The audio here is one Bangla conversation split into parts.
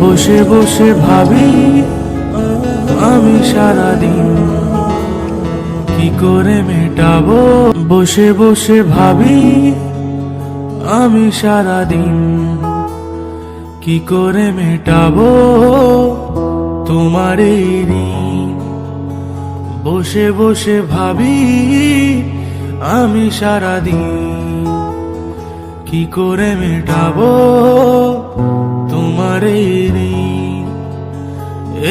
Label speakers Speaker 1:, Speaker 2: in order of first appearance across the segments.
Speaker 1: বসে বসে ভাবি আমি সারাদিন কি করে মেটাবো। বসে বসে ভাবি আমি সারাদিন কি করে মেটাবো তোমার এই ঋণ। বসে বসে ভাবি আমি সারাদিন কি করে মেটাবো তোমার এই ঋণ।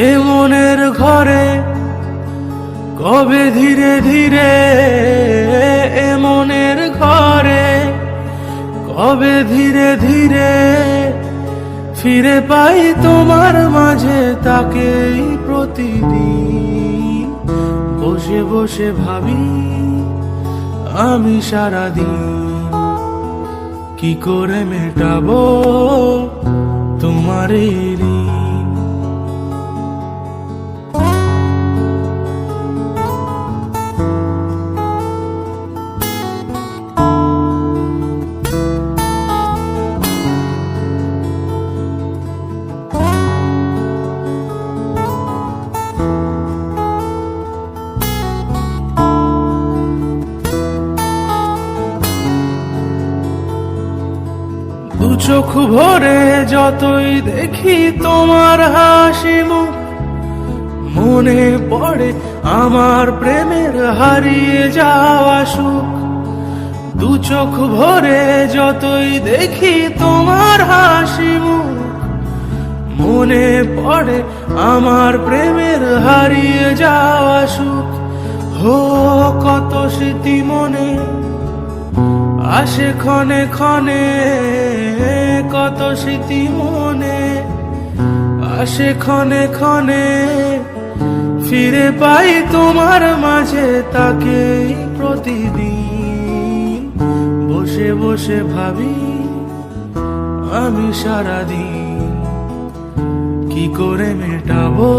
Speaker 1: এ মনের ঘরে কবে ধীরে ধীরে, এ মনের ঘরে কবে ধীরে ধীরে ফিরে পাই তোমার মাঝে তাকেই প্রতিদিন। বসে বসে ভাবি আমি সারাদিন কি করে মেটাবো তোমার এই ঋণ। দু চোখ ভরে যতই দেখি তোমার হাসি মুখ, মনে পড়ে আমার প্রেমের হারিয়ে যাওয়া সুখ। দু চোখ ভরে যতই দেখি তোমার হাসি মুখ, মনে পড়ে আমার প্রেমের হারিয়ে যাওয়া সুখ। হো কত স্মৃতি মনে আসে ক্ষণে ক্ষণে, কত স্মৃতি মনে আসে ক্ষণে ক্ষণে ফিরে পাই তোমার মাঝে তাকেই প্রতিদিন। বসে বসে ভাবি আমি সারাদিন কি করে মেটাবো